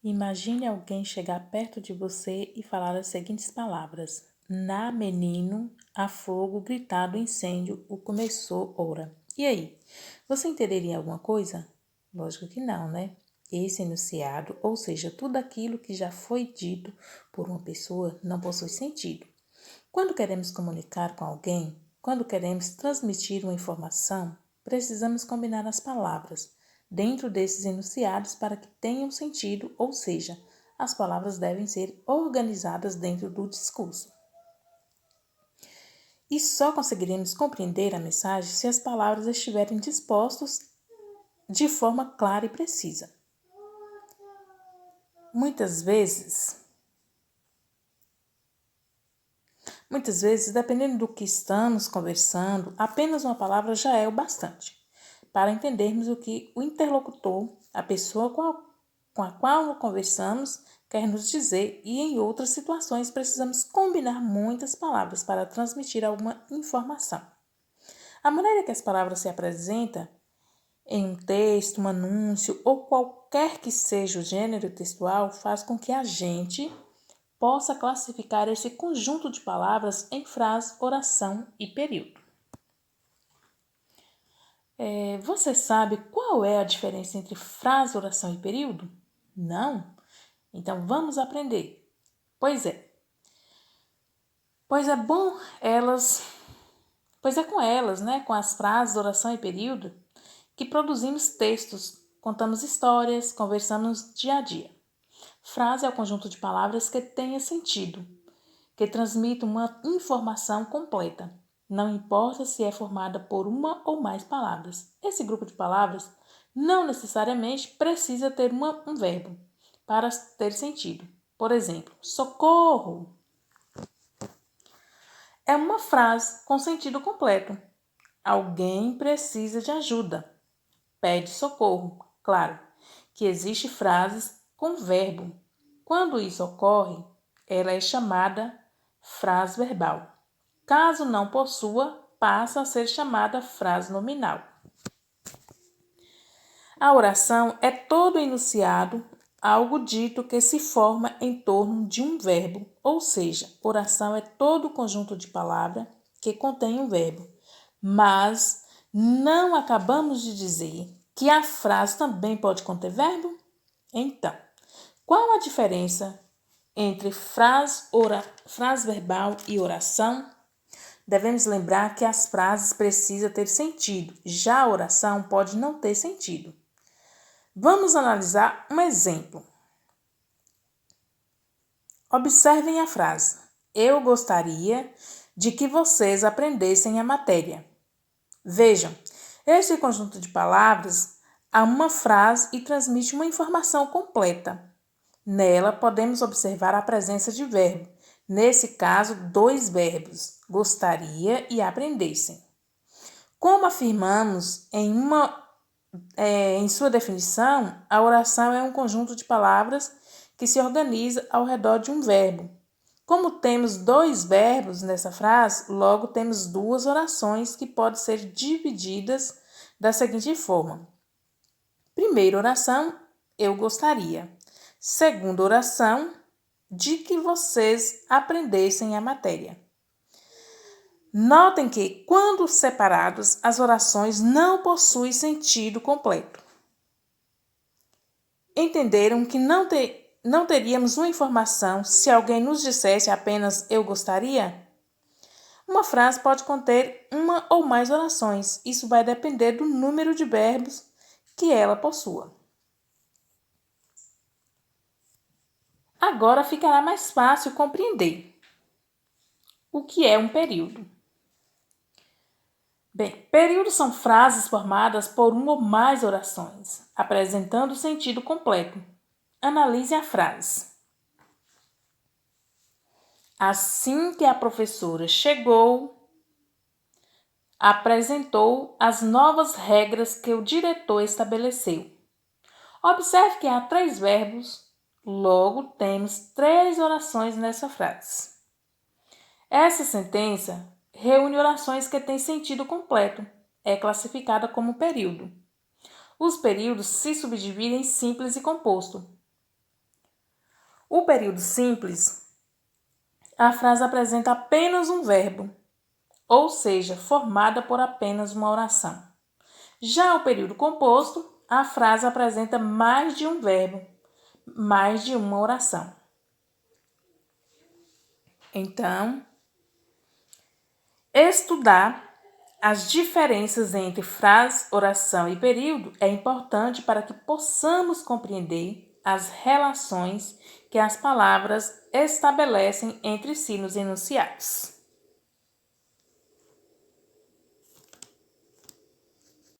Imagine alguém chegar perto de você e falar as seguintes palavras: Na menino, a fogo, gritado incêndio, o começou, ora. E aí, você entenderia alguma coisa? Lógico que não, né? Esse enunciado, ou seja, tudo aquilo que já foi dito por uma pessoa, não possui sentido. Quando queremos comunicar com alguém, quando queremos transmitir uma informação, precisamos combinar as palavras dentro desses enunciados para que tenham sentido, ou seja, as palavras devem ser organizadas dentro do discurso. E só conseguiremos compreender a mensagem se as palavras estiverem dispostas de forma clara e precisa. Muitas vezes, dependendo do que estamos conversando, apenas uma palavra já é o bastante para entendermos o que o interlocutor, a pessoa com a qual conversamos, quer nos dizer, e em outras situações precisamos combinar muitas palavras para transmitir alguma informação. A maneira que as palavras se apresentam em um texto, um anúncio ou qualquer que seja o gênero textual faz com que a gente possa classificar esse conjunto de palavras em frase, oração e período. Você sabe qual é a diferença entre frase, oração e período? Não? Então vamos aprender. Pois é. Pois é bom elas. Pois é com elas, né? Com as frases, oração e período, que produzimos textos, contamos histórias, conversamos dia a dia. Frase é o conjunto de palavras que tenha sentido, que transmite uma informação completa. Não importa se é formada por uma ou mais palavras. Esse grupo de palavras não necessariamente precisa ter um verbo para ter sentido. Por exemplo, socorro é uma frase com sentido completo. Alguém precisa de ajuda. Pede socorro. Claro que existem frases com verbo. Quando isso ocorre, ela é chamada frase verbal. Caso não possua, passa a ser chamada frase nominal. A oração é todo enunciado, algo dito que se forma em torno de um verbo, ou seja, oração é todo o conjunto de palavras que contém um verbo. Mas não acabamos de dizer que a frase também pode conter verbo? Então, qual a diferença entre frase verbal e oração? Devemos lembrar que as frases precisam ter sentido, já a oração pode não ter sentido. Vamos analisar um exemplo. Observem a frase: Eu gostaria de que vocês aprendessem a matéria. Vejam, este conjunto de palavras há uma frase e transmite uma informação completa. Nela podemos observar a presença de verbo. Nesse caso, 2 verbos, gostaria e aprendessem. Como afirmamos em sua definição, a oração é um conjunto de palavras que se organiza ao redor de um verbo. Como temos 2 verbos nessa frase, logo temos 2 orações que podem ser divididas da seguinte forma. Primeira oração, eu gostaria. Segunda oração, de que vocês aprendessem a matéria. Notem que, quando separados, as orações não possuem sentido completo. Entenderam que não teríamos uma informação se alguém nos dissesse apenas eu gostaria? Uma frase pode conter uma ou mais orações. Isso vai depender do número de verbos que ela possua. Agora ficará mais fácil compreender o que é um período. Bem, períodos são frases formadas por uma ou mais orações, apresentando o sentido completo. Analise a frase. Assim que a professora chegou, apresentou as novas regras que o diretor estabeleceu. Observe que há 3 verbos, logo temos 3 orações nessa frase. Essa sentença reúne orações que têm sentido completo. É classificada como período. Os períodos se subdividem em simples e composto. O período simples, a frase apresenta apenas um verbo, ou seja, formada por apenas uma oração. Já o período composto, a frase apresenta mais de um verbo, mais de uma oração. Então, estudar as diferenças entre frase, oração e período é importante para que possamos compreender as relações que as palavras estabelecem entre si nos enunciados.